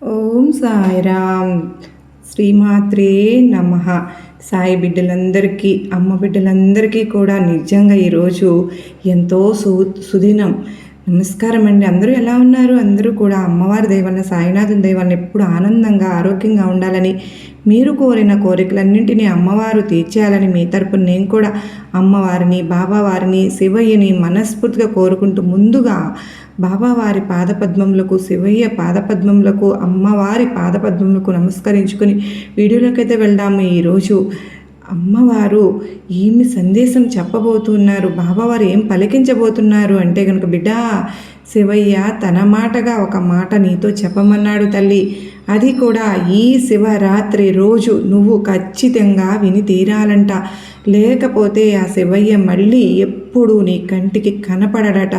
ఓం సాయిరామ్. శ్రీమాత్రే నమః. సాయి బిడ్డలందరికీ, అమ్మ బిడ్డలందరికీ కూడా నిజంగా ఈరోజు ఎంతో సుదినం. నమస్కారం అండి. అందరూ ఎలా ఉన్నారు? అందరూ కూడా అమ్మవారి దయవల్ల, సాయినాథుని దయవల్ల ఎప్పుడు ఆనందంగా ఆరోగ్యంగా ఉండాలని, మీరు కోరిన కోరికలన్నింటినీ అమ్మవారు తీర్చేయాలని మీ తరపున నేను కూడా అమ్మవారిని, బాబావారిని, శివయ్యని మనస్ఫూర్తిగా కోరుకుంటూ ముందుగా బాబావారి పాదపద్మములకు, శివయ్య పాదపద్మములకు, అమ్మవారి పాదపద్మములకు నమస్కరించుకుని వీడియోలోకైతే వెళ్దాము. ఈరోజు అమ్మవారు ఏమి సందేశం చెప్పబోతున్నారు, బాబావారు ఏం పలికించబోతున్నారు అంటే కనుక, బిడ్డ శివయ్య తన మాటగా ఒక మాట నీతో చెప్పమన్నాడు తల్లి. అది కూడా ఈ శివరాత్రి రోజు నువ్వు ఖచ్చితంగా విని తీరాలంట. లేకపోతే ఆ శివయ్య మళ్ళీ ఎప్పుడు నీ కంటికి కనపడడట.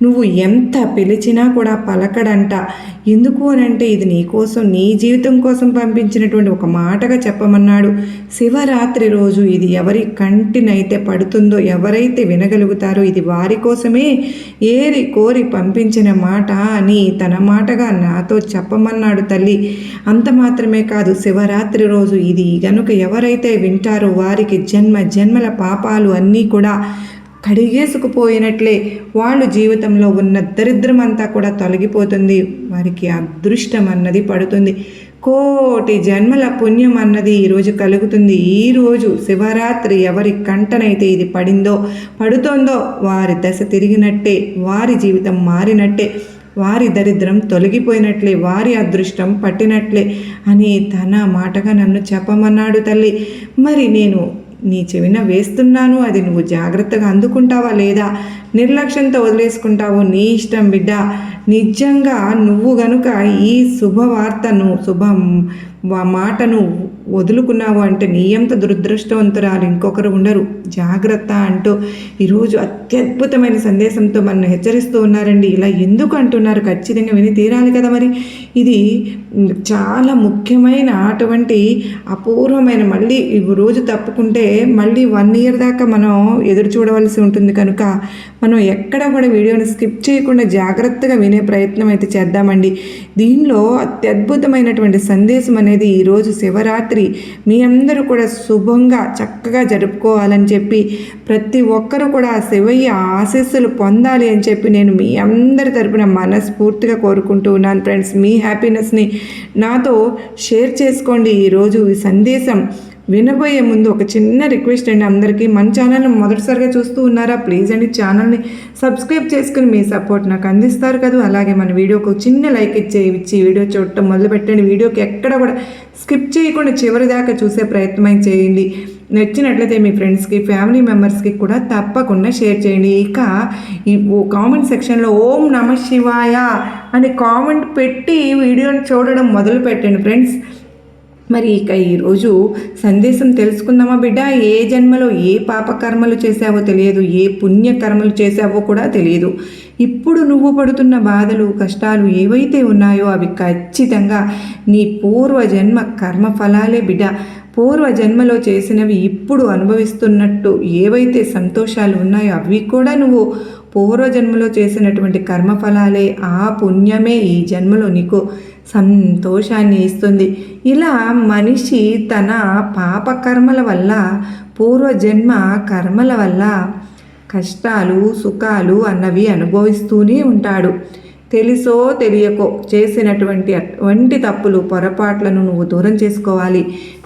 నువ్వు ఎంత పిలిచినా కూడా పలకడంట. ఎందుకు అనంటే ఇది నీ కోసం, నీ జీవితం కోసం పంపించినటువంటి ఒక మాటగా చెప్పమన్నాడు. శివరాత్రి రోజు ఇది ఎవరి కంటినైతే పడుతుందో, ఎవరైతే వినగలుగుతారో ఇది వారి కోసమే ఏరి కోరి పంపించిన మాట అని తన మాటగా నాతో చెప్పమన్నాడు తల్లి. అంత మాత్రమే కాదు, శివరాత్రి రోజు ఇది గనుక ఎవరైతే వింటారో వారికి జన్మల పాపాలు అన్నీ కూడా కడిగేసుకుపోయినట్లే, వాళ్ళు జీవితంలో ఉన్న దరిద్రం అంతా కూడా తొలగిపోతుంది, వారికి అదృష్టం అన్నది పడుతుంది, కోటి జన్మల పుణ్యం అన్నది ఈరోజు కలుగుతుంది. ఈరోజు శివరాత్రి ఎవరి కంటనైతే ఇది పడుతోందో వారి దశ తిరిగినట్టే, వారి జీవితం మారినట్టే, వారి దరిద్రం తొలగిపోయినట్లే, వారి అదృష్టం పట్టినట్లే అని తన మాటగా నన్ను చెప్పమన్నాడు తల్లి. మరి నేను నీ చెవిన వేస్తున్నాను, అది నువ్వు జాగ్రత్తగా అందుకుంటావా లేదా నిర్లక్ష్యంతో వదిలేసుకుంటావు, నీ ఇష్టం బిడ్డ. నిజంగా నువ్వు గనుక ఈ శుభవార్తను, మాటను వదులుకున్నావు అంటే నీ ఎంత దురదృష్టవంతురాలు ఇంకొకరు ఉండరు, జాగ్రత్త అంటూ ఈరోజు అత్యద్భుతమైన సందేశంతో మనం హెచ్చరిస్తూ ఉన్నారండి. ఇలా ఎందుకు అంటున్నారు? ఖచ్చితంగా విని తీరాలి కదా. మరి ఇది చాలా ముఖ్యమైన అటువంటి అపూర్వమైన, మళ్ళీ ఈ రోజు తప్పుకుంటే మళ్ళీ 1 year దాకా మనం ఎదురు చూడవలసి ఉంటుంది కనుక మనం ఎక్కడ కూడా వీడియోని స్కిప్ చేయకుండా జాగ్రత్తగా వినే ప్రయత్నం అయితే చేద్దామండి. దీనిలో అత్యద్భుతమైనటువంటి సందేశం అనేది ఈరోజు శివరాత్రి మీ అందరూ కూడా శుభంగా చక్కగా జరుపుకోవాలని చెప్పి, ప్రతి ఒక్కరూ కూడా శివయ్య ఆశీస్సులు పొందాలి అని చెప్పి నేను మీ అందరి తరపున మనస్ఫూర్తిగా కోరుకుంటూ ఉన్నాను. ఫ్రెండ్స్, మీ హ్యాపీనెస్ని నాతో షేర్ చేసుకోండి. ఈరోజు ఈ సందేశం వినబోయే ముందు ఒక చిన్న రిక్వెస్ట్ అండి అందరికీ. మన ఛానల్ని మొదటిసారిగా చూస్తూ ఉన్నారా? ప్లీజ్ అండి ఛానల్ని సబ్స్క్రైబ్ చేసుకుని మీ సపోర్ట్ నాకు అందిస్తారు కదా. అలాగే మన వీడియోకి చిన్న లైక్ ఇచ్చి వీడియో చూడటం మొదలుపెట్టండి. వీడియోకి ఎక్కడ కూడా స్కిప్ చేయకుండా చివరి దాకా చూసే ప్రయత్నం చేయండి. నచ్చినట్లయితే మీ ఫ్రెండ్స్కి, ఫ్యామిలీ మెంబర్స్కి కూడా తప్పకుండా షేర్ చేయండి. ఇక ఈ కామెంట్ సెక్షన్లో ఓం నమ శివాయ అని కామెంట్ పెట్టి వీడియోని చూడడం మొదలు పెట్టండి ఫ్రెండ్స్. మరి ఇక ఈరోజు సందేశం తెలుసుకుందామా బిడ్డ? ఏ జన్మలో ఏ పాపకర్మలు చేసావో తెలియదు, ఏ పుణ్యకర్మలు చేసావో కూడా తెలియదు. ఇప్పుడు నువ్వు పడుతున్న బాధలు, కష్టాలు ఏవైతే ఉన్నాయో అవి ఖచ్చితంగా నీ పూర్వజన్మ కర్మఫలాలే బిడ్డ. పూర్వజన్మలో చేసినవి ఇప్పుడు అనుభవిస్తున్నట్టు ఏవైతే సంతోషాలు ఉన్నాయో అవి కూడా నువ్వు పూర్వజన్మలో చేసినటువంటి కర్మఫలాలే. ఆ పుణ్యమే ఈ జన్మలో నీకు సంతోషాన్ని ఇస్తుంది. ఇలా మనిషి తన పాపకర్మల వల్ల, పూర్వజన్మ కర్మల వల్ల కష్టాలు, సుఖాలు అన్నవి అనుభవిస్తూనే ఉంటాడు. తెలుసో తెలియకో చేసినటువంటి అటువంటి తప్పులు, పొరపాట్లను నువ్వు దూరం చేసుకోవాలి.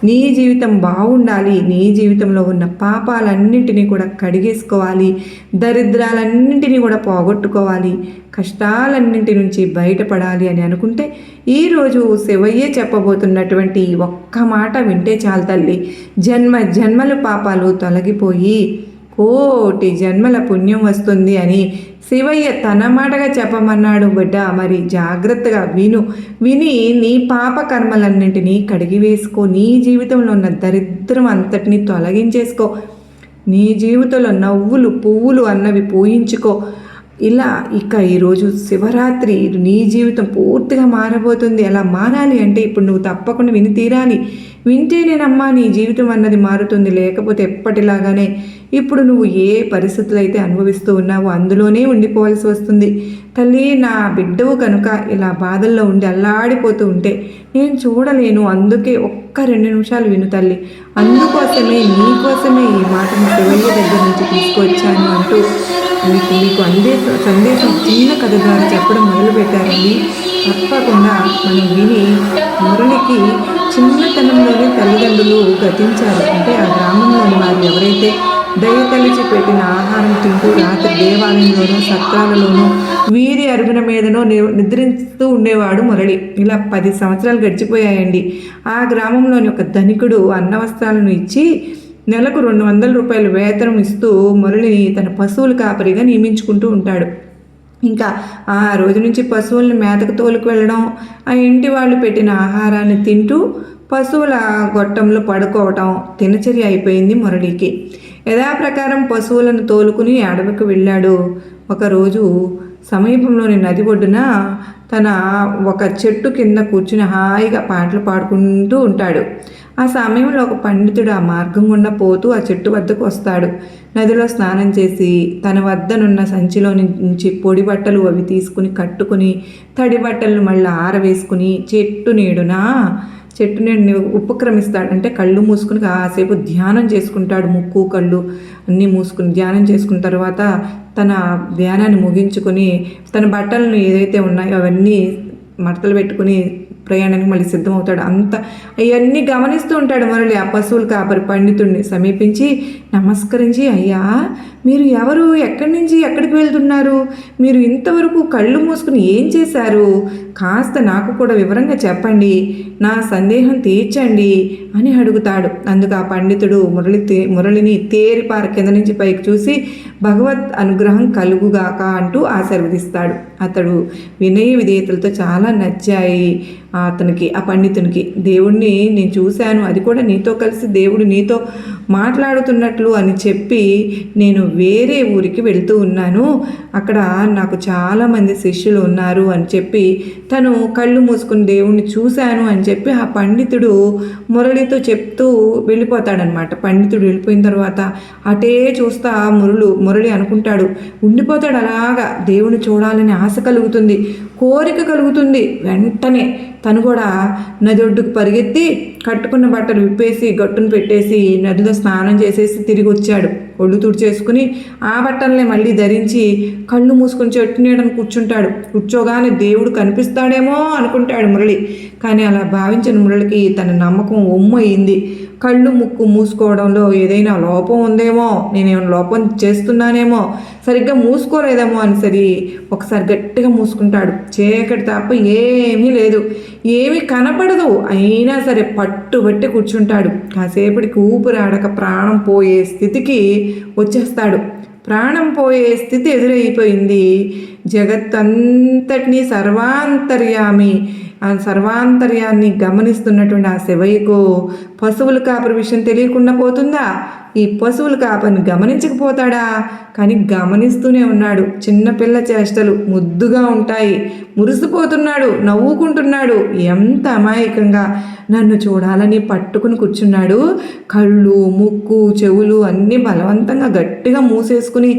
నీ జీవితం బాగుండాలి. నీ జీవితంలో ఉన్న పాపాలన్నింటినీ కూడా కడిగేసుకోవాలి. దరిద్రాలన్నింటినీ కూడా పోగొట్టుకోవాలి. కష్టాలన్నింటి నుంచి బయటపడాలి అని అనుకుంటే ఈరోజు శివయ్యే చెప్పబోతున్నటువంటి ఒక్క మాట వింటే చాలు తల్లి. జన్మల పాపాలు తొలగిపోయి కోటి జన్మల పుణ్యం వస్తుంది అని శివయ్య తన మాటగా చెప్పమన్నాడు బిడ్డ. మరి జాగ్రత్తగా విని నీ పాప కర్మలన్నింటినీ కడిగివేసుకో. నీ జీవితంలో ఉన్న దరిద్రం అంతటినీ తొలగించేసుకో. నీ జీవితంలో నవ్వులు పువ్వులు అన్నవి పూయించుకో. ఇలా ఇక ఈరోజు శివరాత్రి నీ జీవితం పూర్తిగా మారబోతుంది. అలా మారాలి అంటే ఇప్పుడు నువ్వు తప్పకుండా విని తీరాలి. వింటేనేనమ్మా నీ జీవితం అన్నది మారుతుంది. లేకపోతే ఎప్పటిలాగానే ఇప్పుడు నువ్వు ఏ పరిస్థితులు అయితే అనుభవిస్తూ ఉన్నావో అందులోనే ఉండిపోవాల్సి వస్తుంది. తల్లి, నా బిడ్డవు కనుక ఇలా బాధల్లో ఉండి అల్లాడిపోతూ ఉంటే నేను చూడలేను. అందుకే ఒక్క 2 నిమిషాలు విను తల్లి. అందుకోసమే నీకోసమే ఈ మాటను శివయ్య దగ్గర నుంచి తీసుకొచ్చాను అంటూ మీకు అందే సందేశం చిన్న కథ ద్వారా చెప్పడం మొదలుపెట్టారండి. తప్పకుండా మనం విని మురళికి చిన్నతనంలోనే తల్లిదండ్రులు గతించారు. అంటే ఆ గ్రామంలోని వారు ఎవరైతే దయతలిచి పెట్టిన ఆహారం తింటూ రాత్రి దేవాలయంలోనూ సత్రాలలోనూ వీధి అరుగున మీదనో నిద్రిస్తూ ఉండేవాడు మురళి. ఇలా 10 సంవత్సరాలు గడిచిపోయాయండి. ఆ గ్రామంలోని ఒక ధనికుడు అన్నవస్త్రాలను ఇచ్చి నెలకు 200 రూపాయలు వేతనం ఇస్తూ మురళిని తన పశువుల కాపరిగా నియమించుకుంటూ ఉంటాడు. ఇంకా ఆ రోజు నుంచి పశువుల్ని మేతకు తోలుకు వెళ్ళడం, ఆ ఇంటి వాళ్ళు పెట్టిన ఆహారాన్ని తింటూ పశువుల గొట్టంలో పడుకోవటం దినచర్య అయిపోయింది మురళికి. యథాప్రకారం పశువులను తోలుకుని అడవికి వెళ్ళాడు. ఒకరోజు సమీపంలోని నది ఒడ్డున తన ఒక చెట్టు కింద కూర్చుని హాయిగా పాటలు పాడుకుంటూ ఉంటాడు. ఆ సమయంలో ఒక పండితుడు ఆ మార్గం గుండా పోతూ ఆ చెట్టు వద్దకు వస్తాడు. నదిలో స్నానం చేసి తన వద్దనున్న సంచిలో నుంచి పొడి బట్టలు అవి తీసుకుని కట్టుకుని తడి బట్టలను మళ్ళీ ఆరవేసుకుని చెట్టు నీడున ఉపక్రమిస్తాడు. అంటే కళ్ళు మూసుకుని కాసేపు ధ్యానం చేసుకుంటాడు. ముక్కు కళ్ళు అన్నీ మూసుకుని ధ్యానం చేసుకున్న తర్వాత తన ధ్యానాన్ని ముగించుకొని తన బట్టలను ఏదైతే ఉన్నాయో అవన్నీ మడతలు పెట్టుకుని ప్రయాణానికి మళ్ళీ సిద్ధమవుతాడు. అవన్నీ గమనిస్తూ ఉంటాడు మురళి. ఆ పశువులు కాపరి పండితుడిని సమీపించి నమస్కరించి, అయ్యా మీరు ఎవరు, ఎక్కడి నుంచి ఎక్కడికి వెళ్తున్నారు, మీరు ఇంతవరకు కళ్ళు మూసుకుని ఏం చేశారు, కాస్త నాకు కూడా వివరంగా చెప్పండి, నా సందేహం తీర్చండి అని అడుగుతాడు. అందుకు ఆ పండితుడు మురళిని తేరిపార కింద నుంచి పైకి చూసి భగవత్ అనుగ్రహం కలుగుగాక అంటూ ఆశీర్వదిస్తాడు. అతడు వినయ విధేయతలతో చాలా నచ్చాయి అతనికి, ఆ పండితునికి. దేవుణ్ణి నేను చూశాను, అది కూడా నీతో కలిసి దేవుడు నీతో మాట్లాడుతున్నట్లు అని చెప్పి నేను వేరే ఊరికి వెళ్తూ ఉన్నాను, అక్కడ నాకు చాలామంది శిష్యులు ఉన్నారు అని చెప్పి తను కళ్ళు మూసుకుని దేవుణ్ణి చూశాను అని చెప్పి ఆ పండితుడు మురళితో చెప్తూ వెళ్ళిపోతాడనమాట. పండితుడు వెళ్ళిపోయిన తర్వాత అటే చూస్తా మురళి అనుకుంటాడు, ఉండిపోతాడు. అలాగా దేవుని చూడాలని ఆశ కలుగుతుంది, కోరిక కలుగుతుంది. వెంటనే తను కూడా నది ఒడ్డుకు పరిగెత్తి కట్టుకున్న బట్టలు విప్పేసి గట్టును పెట్టేసి నదిలో స్నానం చేసేసి తిరిగి వచ్చాడు. ఒళ్ళు తుడిచేసుకుని ఆ బట్టలనే మళ్ళీ ధరించి కళ్ళు మూసుకొని చెట్టు నీడను కూర్చుంటాడు. కూర్చోగానే దేవుడు కనిపిస్తాడేమో అనుకుంటాడు మురళి. కానీ అలా భావించిన మురళికి తన నమ్మకం ఒమ్మయింది. కళ్ళు ముక్కు మూసుకోవడంలో ఏదైనా లోపం ఉందేమో, నేనేమైనా లోపం చేస్తున్నానేమో, సరిగ్గా మూసుకోలేదేమో అని ఒకసారి గట్టిగా మూసుకుంటాడు. చీకటి తప్ప ఏమీ లేదు, ఏమీ కనపడదు. అయినా సరే పట్టుబట్టి కూర్చుంటాడు. కాసేపటికి ఊపిరాడక ప్రాణం పోయే స్థితికి వచ్చేస్తాడు. ప్రాణం పోయే స్థితి ఎదురైపోయింది. జగత్తంతటినీ సర్వాంతర్యాన్ని గమనిస్తున్నటువంటి ఆ శివయ్యకు పశువుల కాపరి విషయం తెలియకుండా పోతుందా? ఈ పశువుల కాపరిని గమనించకపోతాడా? కానీ గమనిస్తూనే ఉన్నాడు. చిన్నపిల్ల చేష్టలు ముద్దుగా ఉంటాయి. మురిసిపోతున్నాడు, నవ్వుకుంటున్నాడు. ఎంత అమాయకంగా నన్ను చూడాలని పట్టుకుని కూర్చున్నాడు. కళ్ళు ముక్కు చెవులు అన్నీ బలవంతంగా గట్టిగా మూసేసుకుని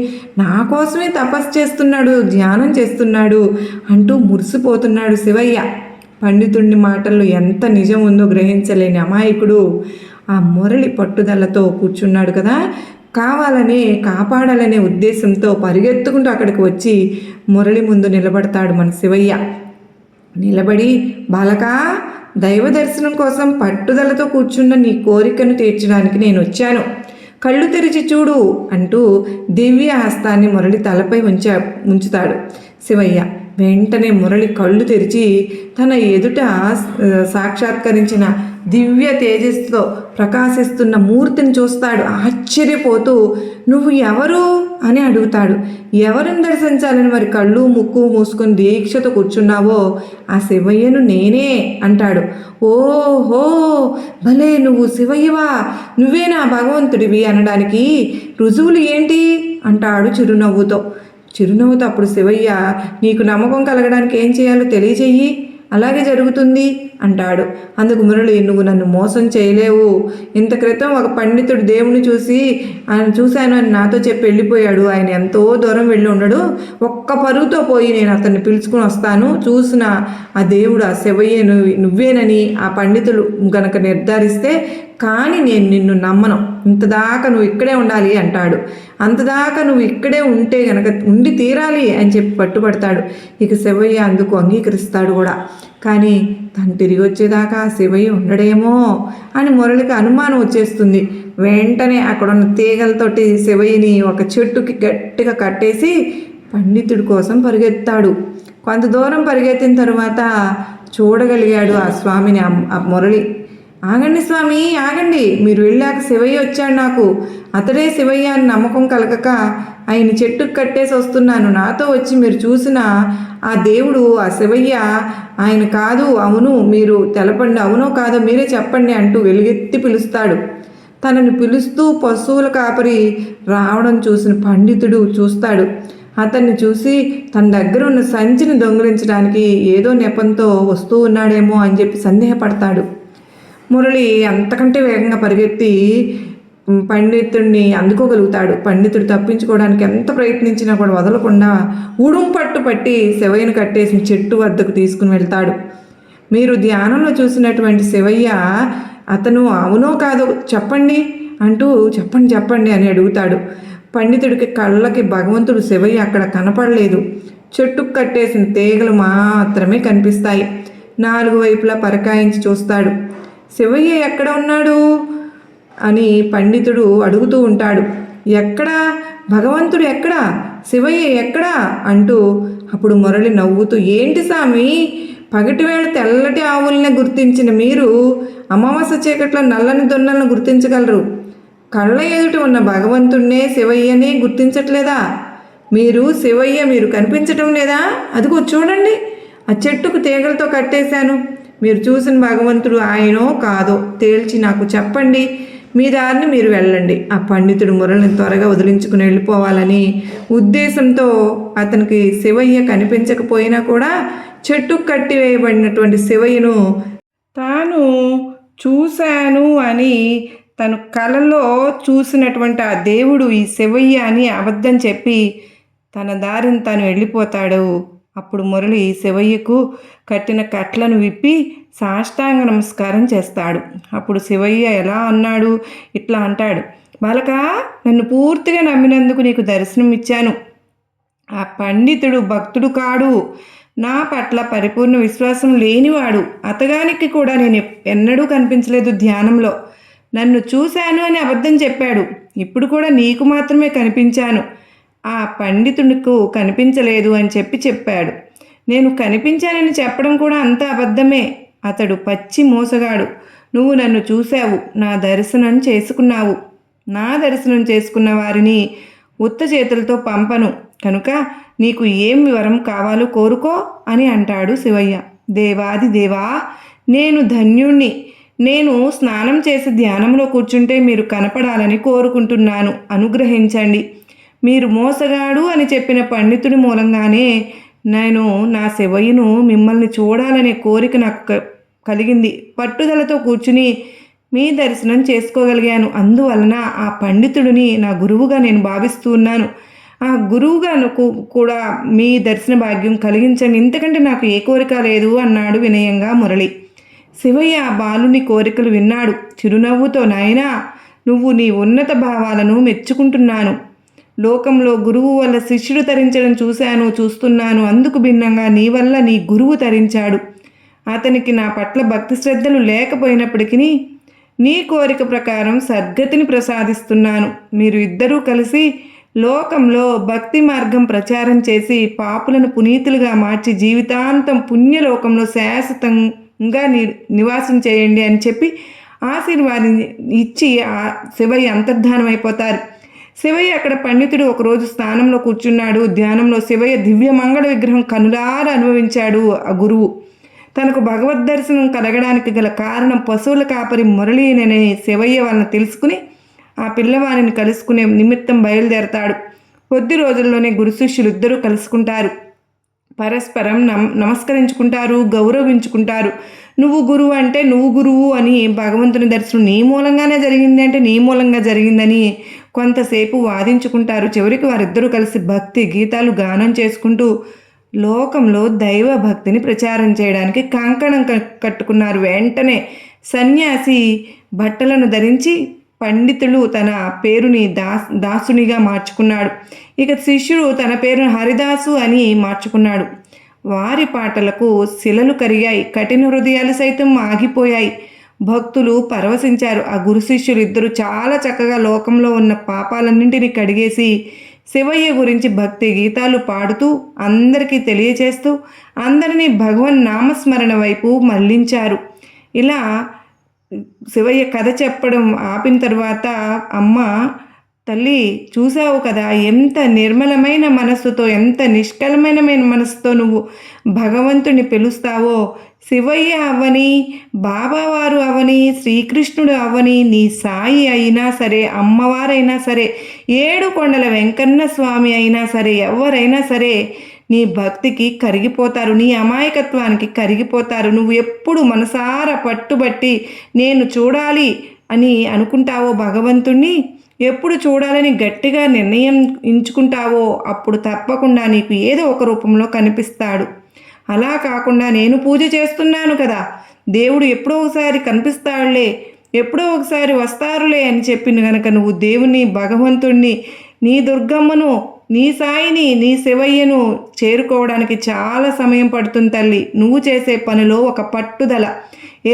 నా కోసమే తపస్సు చేస్తున్నాడు, ధ్యానం చేస్తున్నాడు అంటూ మురిసిపోతున్నాడు శివయ్య. పండితుడిని మాటల్లో ఎంత నిజం ఉందో గ్రహించలేని అమాయకుడు ఆ మురళి పట్టుదలతో కూర్చున్నాడు కదా. కాపాడాలనే ఉద్దేశంతో పరిగెత్తుకుంటూ అక్కడికి వచ్చి మురళి ముందు నిలబడతాడు మన శివయ్య. నిలబడి, బాలకా, దైవ దర్శనం కోసం పట్టుదలతో కూర్చున్న నీ కోరికను తీర్చడానికి నేను వచ్చాను, కళ్ళు తెరిచి చూడు అంటూ దివ్య హస్తాన్ని మురళి తలపై ఉంచుతాడు శివయ్య. వెంటనే మురళి కళ్ళు తెరిచి తన ఎదుట సాక్షాత్కరించిన దివ్య తేజస్సుతో ప్రకాశిస్తున్న మూర్తిని చూస్తాడు. ఆశ్చర్యపోతూ నువ్వు ఎవరు అని అడుగుతాడు. ఎవరిని దర్శించాలని మరి కళ్ళు ముక్కు మూసుకొని దీక్షతో కూర్చున్నావో ఆ శివయ్యను నేనే అంటాడు. ఓహో, భలే, నువ్వు శివయ్యవా, నువ్వే నా భగవంతుడివి అనడానికి రుజువులు ఏంటి అంటాడు చిరునవ్వుతో. చిరునవ్వుతో అప్పుడు శివయ్య, నీకు నమ్మకం కలగడానికి ఏం చేయాలో తెలియజేయి, అలాగే జరుగుతుంది అంటాడు. అందుకు మురళి, నువ్వు నన్ను మోసం చేయలేవు. ఇంత క్రితం ఒక పండితుడు దేవుని చూశాను అని నాతో చెప్పి వెళ్ళిపోయాడు. ఆయన ఎంతో దూరం వెళ్ళి ఉండడు. ఒక్క పరుగుతో పోయి నేను అతన్ని పిలుచుకుని వస్తాను. చూసిన ఆ దేవుడు ఆ శివయ్య నువ్వేనని ఆ పండితులు గనక నిర్ధారిస్తే కానీ నేను నిన్ను నమ్మను. ఇంతదాకా నువ్వు ఇక్కడే ఉండాలి అంటాడు. అంతదాకా నువ్వు ఇక్కడే ఉంటే గనక ఉండి తీరాలి అని చెప్పి పట్టుబడతాడు. ఇక శివయ్య అందుకు అంగీకరిస్తాడు కూడా. కానీ తను తిరిగి వచ్చేదాకా శివయ్య ఉండడేమో అని మురళికి అనుమానం వచ్చేస్తుంది. వెంటనే అక్కడున్న తీగలతోటి శివయ్యని ఒక చెట్టుకి గట్టిగా కట్టేసి పండితుడి కోసం పరిగెత్తాడు. కొంత దూరం పరిగెత్తిన తర్వాత చూడగలిగాడు ఆ స్వామిని. ఆ మురళి, ఆగండి స్వామి, ఆగండి, మీరు వెళ్ళాక శివయ్య వచ్చాడు. నాకు అతడే శివయ్య అని నమ్మకం కలగక ఆయన చెట్టుకు కట్టేసి వస్తున్నాను. నాతో వచ్చి మీరు చూసిన ఆ దేవుడు ఆ శివయ్య ఆయన కాదు. అవును, మీరు తెలపండి, అవునో కాదో మీరే చెప్పండి అంటూ వెలుగెత్తి పిలుస్తాడు. తనని పిలుస్తూ పశువుల కాపరి రావడం చూసిన పండితుడు చూస్తాడు. అతన్ని చూసి తన దగ్గర ఉన్న సంచిని దొంగిలించడానికి ఏదో నెపంతో వస్తూ ఉన్నాడేమో అని చెప్పి సందేహపడతాడు. మురళి అంతకంటే వేగంగా పరిగెత్తి పండితుడిని అందుకోగలుగుతాడు. పండితుడు తప్పించుకోవడానికి ఎంత ప్రయత్నించినా కూడా వదలకుండా ఉడుం పట్టి శివయ్యను కట్టేసిన చెట్టు వద్దకు తీసుకుని వెళ్తాడు. మీరు ధ్యానంలో చూసినటువంటి శివయ్య అతను అవునో కాదో చెప్పండి అంటూ చెప్పండి అని అడుగుతాడు. పండితుడికి కళ్ళకి భగవంతుడు శివయ్య అక్కడ కనపడలేదు. చెట్టుకు కట్టేసిన తీగలు మాత్రమే కనిపిస్తాయి. 4 వైపులా పరకాయించి చూస్తాడు. శివయ్య ఎక్కడ ఉన్నాడు అని పండితుడు అడుగుతూ ఉంటాడు. ఎక్కడా, భగవంతుడు ఎక్కడా, శివయ్య ఎక్కడా అంటూ అప్పుడు మురళి నవ్వుతూ, ఏంటి స్వామి, పగటివేళ తెల్లటి ఆవుల్ని గుర్తించిన మీరు అమావాస్య చీకట్లో నల్లని దొన్నలను గుర్తించగలరు. కళ్ళ ఎదుట ఉన్న భగవంతుడినే శివయ్యనే గుర్తించట్లేదా? మీరు కనిపించటం లేదా? అదిగో చూడండి, ఆ చెట్టుకు తీగలతో కట్టేశాను. మీరు చూసిన భగవంతుడు ఆయనో కాదో తేల్చి నాకు చెప్పండి. మీ దారిని మీరు వెళ్ళండి. ఆ పండితుడు మురళిని త్వరగా వదిలించుకుని వెళ్ళిపోవాలని ఉద్దేశంతో అతనికి శివయ్య కనిపించకపోయినా కూడా చెట్టుకు కట్టివేయబడినటువంటి శివయ్యను తాను చూశాను అని తను కలలో చూసినటువంటి ఆ దేవుడు ఈ శివయ్య అని అబద్ధం చెప్పి తన దారిని తాను వెళ్ళిపోతాడు. అప్పుడు మురళి శివయ్యకు కట్టిన కట్లను విప్పి సాష్టాంగ నమస్కారం చేస్తాడు. అప్పుడు శివయ్య ఎలా అన్నాడు, ఇట్లా అంటాడు, బాలక, నన్ను పూర్తిగా నమ్మినందుకు నీకు దర్శనం ఇచ్చాను. ఆ పండితుడు భక్తుడు కాడు, నా పట్ల పరిపూర్ణ విశ్వాసం లేనివాడు. అతగానికి కూడా నేను ఎన్నడూ కనిపించలేదు. ధ్యానంలో నన్ను చూశాను అని అబద్ధం చెప్పాడు. ఇప్పుడు కూడా నీకు మాత్రమే కనిపించాను, ఆ పండితుడికి కనిపించలేదు అని చెప్పాడు. నేను కనిపించానని చెప్పడం కూడా అంత అబద్ధమే. అతడు పచ్చి మోసగాడు. నువ్వు నన్ను చూశావు, నా దర్శనం చేసుకున్న వారిని ఉత్త చేతులతో పంపను కనుక నీకు ఏం వరం కావాలో కోరుకో అని అంటాడు శివయ్య. దేవాది దేవా, నేను ధన్యుణ్ణి. నేను స్నానం చేసి ధ్యానంలో కూర్చుంటే మీరు కనపడాలని కోరుకుంటున్నాను, అనుగ్రహించండి. మీరు మోసగాడు అని చెప్పిన పండితుడి మూలంగానే నేను నా శివయ్యను మిమ్మల్ని చూడాలనే కోరిక నాకు కలిగింది. పట్టుదలతో కూర్చుని మీ దర్శనం చేసుకోగలిగాను. అందువలన ఆ పండితుడిని నా గురువుగా నేను భావిస్తూ ఉన్నాను. ఆ గురువుగా కూడా మీ దర్శన భాగ్యం కలిగించండి. ఇంతకంటే నాకు ఏ కోరిక లేదు అన్నాడు వినయంగా మురళి. శివయ్య ఆ బాలుని కోరికలు విన్నాడు. చిరునవ్వుతో, నాయనా, నువ్వు నీ ఉన్నత భావాలను మెచ్చుకుంటున్నాను. లోకంలో గురువు వల్ల శిష్యుడు తరించడం చూస్తున్నాను. అందుకు భిన్నంగా నీ వల్ల నీ గురువు తరించాడు. అతనికి నా పట్ల భక్తి శ్రద్ధలు లేకపోయినప్పటికీ నీ కోరిక ప్రకారం సద్గతిని ప్రసాదిస్తున్నాను. మీరు ఇద్దరూ కలిసి లోకంలో భక్తి మార్గం ప్రచారం చేసి పాపులను పునీతులుగా మార్చి జీవితాంతం పుణ్యలోకంలో శాశ్వతంగా నివాసం చేయండి అని చెప్పి ఆశీర్వాదం ఇచ్చి శివయ్య అంతర్ధానమైపోతారు. శివయ్య అక్కడ పండితుడు ఒకరోజు స్థానంలో కూర్చున్నాడు. ధ్యానంలో శివయ్య దివ్య మంగళ విగ్రహం కనులారా అనుభవించాడు. ఆ గురువు తనకు భగవద్ దర్శనం కలగడానికి గల కారణం పశువుల కాపరి మురళీననే శివయ్య వాళ్ళని తెలుసుకుని ఆ పిల్లవాడిని కలుసుకునే నిమిత్తం బయలుదేరతాడు. కొద్ది రోజుల్లోనే గురు శిష్యులు ఇద్దరూ కలుసుకుంటారు. పరస్పరం నమస్కరించుకుంటారు, గౌరవించుకుంటారు. నువ్వు గురువు అంటే నువ్వు గురువు అని, భగవంతుని దర్శనం నీ మూలంగానే జరిగింది అంటే నీ మూలంగా జరిగిందని కొంతసేపు వాదించుకుంటారు. చివరికి వారిద్దరూ కలిసి భక్తి గీతాలు గానం చేసుకుంటూ లోకంలో దైవ భక్తిని ప్రచారం చేయడానికి కంకణం కట్టుకున్నారు. వెంటనే సన్యాసి బట్టలను ధరించి పండితులు తన పేరుని దాసునిగా మార్చుకున్నాడు. ఇక శిష్యుడు తన పేరును హరిదాసు అని మార్చుకున్నాడు. వారి పాటలకు శిలలు కరిగాయి, కఠిన హృదయాలు సైతం ఆగిపోయాయి. భక్తులు పరవశించారు. ఆ గురు శిష్యులు ఇద్దరు చాలా చక్కగా లోకంలో ఉన్న పాపాలన్నింటినీ కడిగేసి శివయ్య గురించి భక్తి గీతాలు పాడుతూ అందరికీ తెలియచేస్తూ అందరినీ భగవన్ నామస్మరణ వైపు మళ్లించారు. ఇలా శివయ్య కథ చెప్పడం ఆపిన తర్వాత అమ్మ, తల్లి చూసావు కదా, ఎంత నిర్మలమైన మనస్సుతో, ఎంత నిష్కలమైన మనస్సుతో నువ్వు భగవంతుని పిలుస్తావో. శివయ్య అవని, బాబావారు అవని, శ్రీకృష్ణుడు అవని, నీ సాయి అయినా సరే, అమ్మవారైనా సరే, ఏడు కొండల వెంకన్న స్వామి అయినా సరే, ఎవరైనా సరే నీ భక్తికి కరిగిపోతారు, నీ అమాయకత్వానికి కరిగిపోతారు. నువ్వు ఎప్పుడు మనసారా పట్టుబట్టి నేను చూడాలి అని అనుకుంటావో భగవంతుణ్ణి, ఎప్పుడు చూడాలని గట్టిగా నిర్ణయం ఎంచుకుంటావో అప్పుడు తప్పకుండా నీకు ఏదో ఒక రూపంలో కనిపిస్తాడు. అలా కాకుండా నేను పూజ చేస్తున్నాను కదా, దేవుడు ఎప్పుడో ఒకసారి కనిపిస్తాడులే, ఎప్పుడో ఒకసారి వస్తారులే అని చెప్పిన గనక నువ్వు దేవుని, భగవంతుణ్ణి, నీ దుర్గమ్మను, నీ సాయిని, నీ శివయ్యను చేరుకోవడానికి చాలా సమయం పడుతుంది తల్లి. నువ్వు చేసే పనిలో ఒక పట్టుదల,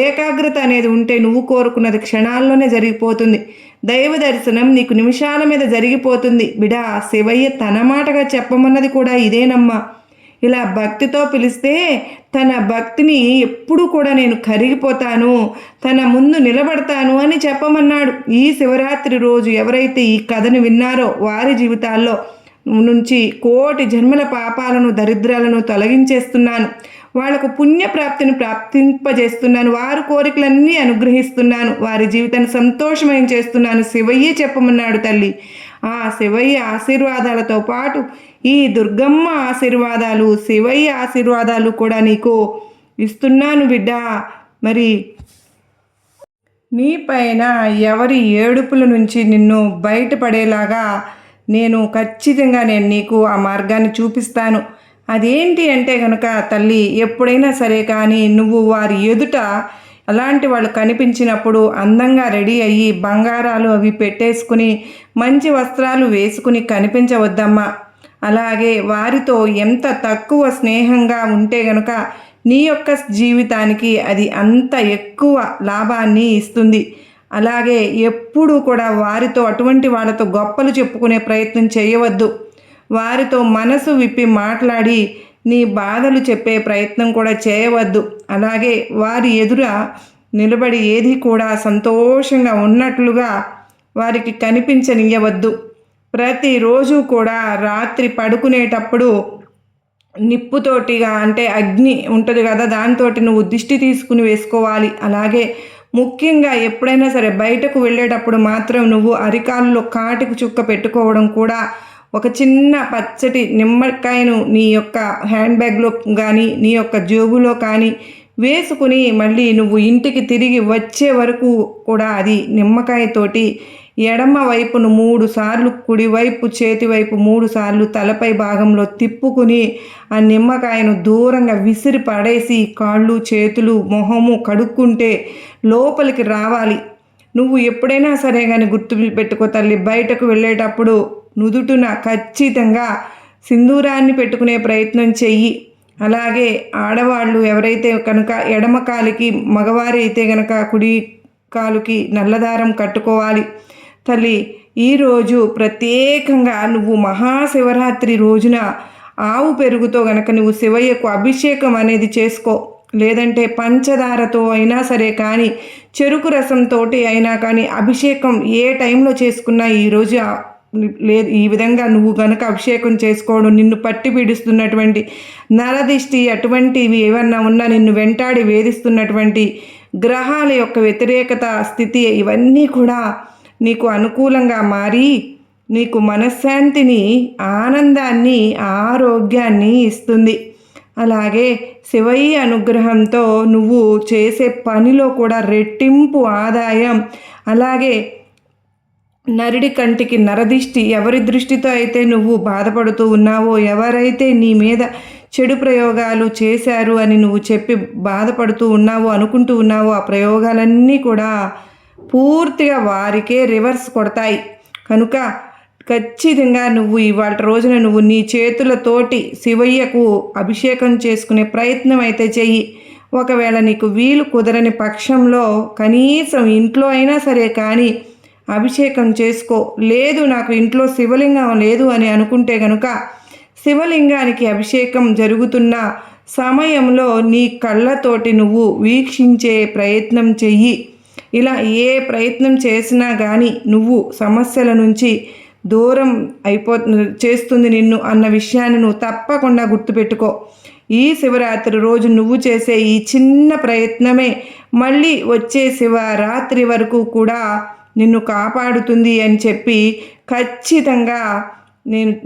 ఏకాగ్రత అనేది ఉంటే నువ్వు కోరుకున్నది క్షణాల్లోనే జరిగిపోతుంది. దైవ దర్శనం నీకు నిమిషాల మీద జరిగిపోతుంది. బిడా, శివయ్య తన మాటగా చెప్పమన్నది కూడా ఇదేనమ్మా. ఇలా భక్తితో పిలిస్తే తన భక్తిని ఎప్పుడు కూడా నేను కరిగిపోతాను, తన ముందు నిలబడతాను అని చెప్పమన్నాడు. ఈ శివరాత్రి రోజు ఎవరైతే ఈ కథను విన్నారో వారి జీవితాల్లో నుంచి కోటి జన్మల పాపాలను, దరిద్రాలను తొలగించేస్తున్నాను. వాళ్లకు పుణ్యప్రాప్తిని ప్రాప్తింపజేస్తున్నాను. వారి కోరికలన్నీ అనుగ్రహిస్తున్నాను. వారి జీవితాన్ని సంతోషమయం చేస్తున్నాను. శివయ్యే చెప్పమన్నాడు తల్లి. ఆ శివయ్య ఆశీర్వాదాలతో పాటు ఈ దుర్గమ్మ ఆశీర్వాదాలు, శివయ్య ఆశీర్వాదాలు కూడా నీకు ఇస్తున్నాను బిడ్డ. మరి నీపైన ఎవరి ఏడుపుల నుంచి నిన్ను బయటపడేలాగా ఖచ్చితంగా నేను నీకు ఆ మార్గాన్ని చూపిస్తాను. అదేంటి అంటే కనుక తల్లి, ఎప్పుడైనా సరే కానీ నువ్వు వారి ఎదుట అలాంటి వాళ్ళు కనిపించినప్పుడు అందంగా రెడీ అయ్యి బంగారాలు అవి పెట్టేసుకుని మంచి వస్త్రాలు వేసుకుని కనిపించవద్దమ్మా. అలాగే వారితో ఎంత తక్కువ స్నేహంగా ఉంటే గనుక నీ యొక్క జీవితానికి అది అంత ఎక్కువ లాభాన్ని ఇస్తుంది. అలాగే ఎప్పుడూ కూడా వారితో, అటువంటి వాళ్ళతో గొప్పలు చెప్పుకునే ప్రయత్నం చేయవద్దు. వారితో మనసు విప్పి మాట్లాడి నీ బాధలు చెప్పే ప్రయత్నం కూడా చేయవద్దు. అలాగే వారి ఎదుర నిలబడి ఏది కూడా సంతోషంగా ఉన్నట్లుగా వారికి కనిపించనియవద్దు. ప్రతిరోజు కూడా రాత్రి పడుకునేటప్పుడు నిప్పుతోటిగా, అంటే అగ్ని ఉంటుంది కదా, దాంతో నువ్వు దిష్టి తీసుకుని వేసుకోవాలి. అలాగే ముఖ్యంగా ఎప్పుడైనా సరే బయటకు వెళ్ళేటప్పుడు మాత్రం నువ్వు అరికాల్లో కాటికి చుక్క పెట్టుకోవడం కూడా, ఒక చిన్న పచ్చటి నిమ్మకాయను నీ యొక్క హ్యాండ్ బ్యాగ్లో కానీ నీ యొక్క జేబులో కానీ వేసుకుని మళ్ళీ నువ్వు ఇంటికి తిరిగి వచ్చే వరకు కూడా అది నిమ్మకాయతోటి ఎడమ వైపును 3 సార్లు, కుడివైపు చేతి వైపు 3 సార్లు తలపై భాగంలో తిప్పుకుని ఆ నిమ్మకాయను దూరంగా విసిరి పడేసి కాళ్ళు, చేతులు, మొహము కడుక్కుంటే లోపలికి రావాలి. నువ్వు ఎప్పుడైనా సరే కానీ గుర్తు పెట్టుకో తల్లి, బయటకు వెళ్ళేటప్పుడు నుదుటున ఖచ్చితంగా సింధూరాన్ని పెట్టుకునే ప్రయత్నం చెయ్యి. అలాగే ఆడవాళ్ళు ఎవరైతే కనుక ఎడమ కాలికి, మగవారి అయితే కనుక కుడి కాలుకి నల్లదారం కట్టుకోవాలి. తల్లి, ఈరోజు ప్రత్యేకంగా నువ్వు మహాశివరాత్రి రోజున ఆవు పెరుగుతో గనక నువ్వు శివయ్యకు అభిషేకం అనేది చేసుకో. లేదంటే పంచదారతో అయినా సరే కానీ, చెరుకు రసంతో అయినా కానీ అభిషేకం ఏ టైంలో చేసుకున్నా ఈరోజు లేదు. ఈ విధంగా నువ్వు గనక అభిషేకం చేసుకోవడం, నిన్ను పట్టి పీడిస్తున్నటువంటి నరదిష్టి అటువంటివి ఏమన్నా ఉన్నా, నిన్ను వెంటాడి వేధిస్తున్నటువంటి గ్రహాల యొక్క వ్యతిరేకత స్థితి, ఇవన్నీ కూడా నీకు అనుకూలంగా మారి నీకు మనశ్శాంతిని, ఆనందాన్ని, ఆరోగ్యాన్ని ఇస్తుంది. అలాగే శివయ్య అనుగ్రహంతో నువ్వు చేసే పనిలో కూడా రెట్టింపు ఆదాయం, అలాగే నరుడి కంటికి నరదిష్టి, ఎవరి దృష్టితో అయితే నువ్వు బాధపడుతూ ఉన్నావో, ఎవరైతే నీ మీద చెడు ప్రయోగాలు చేశారు అని నువ్వు చెప్పి బాధపడుతూ ఉన్నావో, అనుకుంటూ ఉన్నావో, ఆ ప్రయోగాలన్నీ కూడా పూర్తిగా వారికే రివర్స్ కొడతాయి. కనుక ఖచ్చితంగా నువ్వు ఇవాళ రోజున నువ్వు నీ చేతులతోటి శివయ్యకు అభిషేకం చేసుకునే ప్రయత్నం అయితే చెయ్యి. ఒకవేళ నీకు వీలు కుదరని పక్షంలో కనీసం ఇంట్లో అయినా సరే కానీ అభిషేకం చేసుకో. లేదు నాకు ఇంట్లో శివలింగం లేదు అని అనుకుంటే కనుక శివలింగానికి అభిషేకం జరుగుతున్న సమయంలో నీ కళ్ళతోటి నువ్వు వీక్షించే ప్రయత్నం చెయ్యి. ఇలా ఏ ప్రయత్నం చేసినా కానీ నువ్వు సమస్యల నుంచి దూరం చేస్తుంది నిన్ను అన్న విషయాన్ని నువ్వు తప్పకుండా గుర్తుపెట్టుకో. ఈ శివరాత్రి రోజు నువ్వు చేసే ఈ చిన్న ప్రయత్నమే మళ్ళీ వచ్చే శివరాత్రి వరకు కూడా నిన్ను కాపాడుతుంది అని చెప్పి ఖచ్చితంగా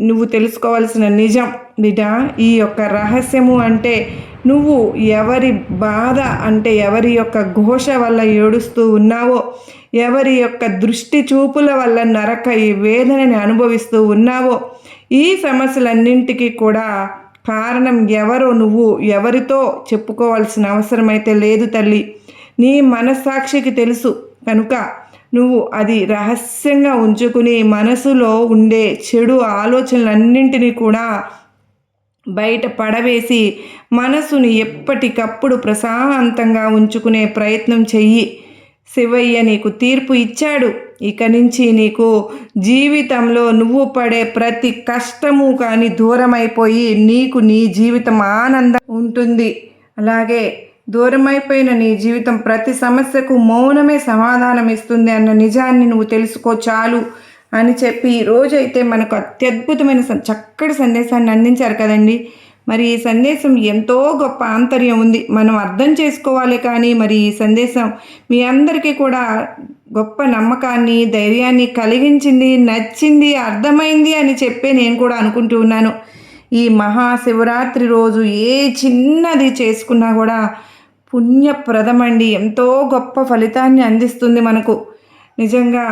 నువ్వు తెలుసుకోవాల్సిన నిజం బిడ్డ. ఈ యొక్క రహస్యము అంటే నువ్వు ఎవరి బాధ అంటే ఎవరి యొక్క ఘోష వల్ల ఏడుస్తూ ఉన్నావో, ఎవరి యొక్క దృష్టి చూపుల వల్ల నరక ఈ వేదనని అనుభవిస్తూ ఉన్నావో, ఈ సమస్యలన్నింటికీ కూడా కారణం ఎవరో నువ్వు ఎవరితో చెప్పుకోవాల్సిన అవసరం అయితే లేదు తల్లి. నీ మనస్సాక్షికి తెలుసు కనుక నువ్వు అది రహస్యంగా ఉంచుకుని మనసులో ఉండే చెడు ఆలోచనలన్నింటినీ కూడా బయట పడవేసి మనసుని ఎప్పటికప్పుడు ప్రశాంతంగా ఉంచుకునే ప్రయత్నం చెయ్యి. శివయ్య నీకు తీర్పు ఇచ్చాడు. ఇక నుంచి నీకు జీవితంలో నువ్వు పడే ప్రతి కష్టము కానీ దూరమైపోయి నీకు నీ జీవితం ఆనందం ఉంటుంది. అలాగే దూరమైపోయిన నీ జీవితం ప్రతి సమస్యకు మౌనమే సమాధానం ఇస్తుంది అన్న నిజాన్ని నువ్వు తెలుసుకో చాలు అని చెప్పి ఈరోజైతే మనకు అత్యద్భుతమైన చక్కటి సందేశాన్ని అందించారు కదండి. మరి ఈ సందేశం ఎంతో గొప్ప ఆంతర్యం ఉంది, మనం అర్థం చేసుకోవాలి. కానీ మరి ఈ సందేశం మీ అందరికీ కూడా గొప్ప నమ్మకాన్ని, ధైర్యాన్ని కలిగించింది, నచ్చింది, అర్థమైంది అని చెప్పే నేను కూడా అనుకుంటూ ఉన్నాను. ఈ మహాశివరాత్రి రోజు ఏ చిన్నది చేసుకున్నా కూడా పుణ్యప్రదమండి, ఎంతో గొప్ప ఫలితాన్ని అందిస్తుంది మనకు. నిజంగా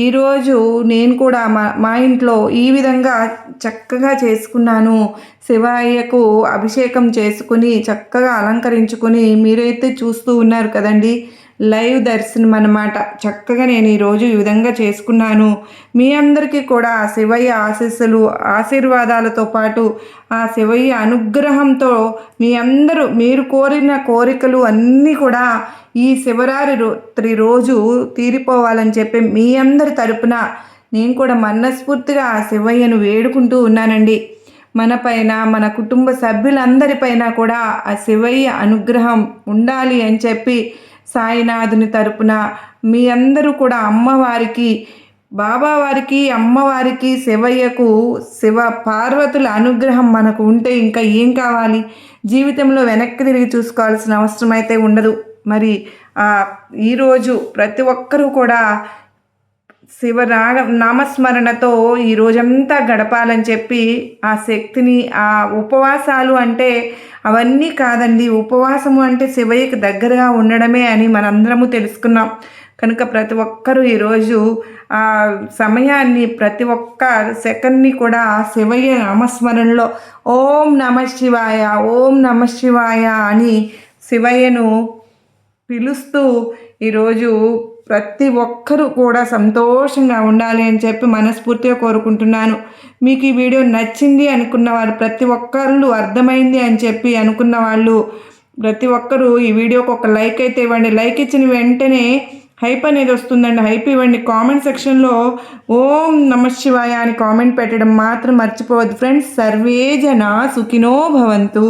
ఈరోజు నేను కూడా మా ఇంట్లో ఈ విధంగా చక్కగా చేసుకున్నాను. శివయ్యకు అభిషేకం చేసుకుని చక్కగా అలంకరించుకొని మీరైతే చూస్తూ ఉన్నారు కదండి, లైవ్ దర్శనం అన్నమాట. చక్కగా నేను ఈరోజు ఈ విధంగా చేసుకున్నాను. మీ అందరికీ కూడా శివయ్య ఆశీస్సులు, ఆశీర్వాదాలతో పాటు ఆ శివయ్య అనుగ్రహంతో మీరు కోరిన కోరికలు అన్నీ కూడా ఈ శివరాత్రి రోజు తీరిపోవాలని చెప్పి మీ అందరి తరపున నేను కూడా మనస్ఫూర్తిగా ఆ శివయ్యను వేడుకుంటూ ఉన్నానండి. మనపైన, మన కుటుంబ సభ్యులందరిపైన కూడా ఆ శివయ్య అనుగ్రహం ఉండాలి అని చెప్పి సాయినాథుని తరపున మీ అందరూ కూడా అమ్మవారికి, బాబావారికి, అమ్మవారికి, శివయ్యకు, శివ పార్వతుల అనుగ్రహం మనకు ఉంటే ఇంకా ఏం కావాలి? జీవితంలో వెనక్కి తిరిగి చూసుకోవాల్సిన అవసరం అయితే ఉండదు. మరి ఈరోజు ప్రతి ఒక్కరూ కూడా నామస్మరణతో ఈ రోజంతా గడపాలని చెప్పి ఆ శక్తిని, ఆ ఉపవాసాలు అంటే అవన్నీ కాదండి. ఉపవాసము అంటే శివయ్యకి దగ్గరగా ఉండడమే అని మనందరము తెలుసుకున్నాం. కనుక ప్రతి ఒక్కరూ ఈరోజు ఆ సమయాన్ని, ప్రతి ఒక్క సెకండ్ని కూడా శివయ్య నామస్మరణలో ఓం నమః శివాయ, ఓం నమః శివాయ అని శివయ్యను పిలుస్తూ ఈరోజు ప్రతి ఒక్కరూ కూడా సంతోషంగా ఉండాలి అని చెప్పి మనస్ఫూర్తిగా కోరుకుంటున్నాను. మీకు ఈ వీడియో నచ్చింది అనుకున్న వాళ్ళు, ప్రతి ఒక్కళ్ళు అర్థమైంది అని చెప్పి అనుకున్న వాళ్ళు ప్రతి ఒక్కరూ ఈ వీడియోకి ఒక లైక్ అయితే ఇవ్వండి. లైక్ ఇచ్చిన వెంటనే హైప్ అనేది వస్తుందండి, హైప్ ఇవ్వండి. కామెంట్ సెక్షన్లో ఓం నమః శివాయ అని కామెంట్ పెట్టడం మాత్రం మర్చిపోవద్దు ఫ్రెండ్స్. సర్వే జనా సుఖినో భవంతు.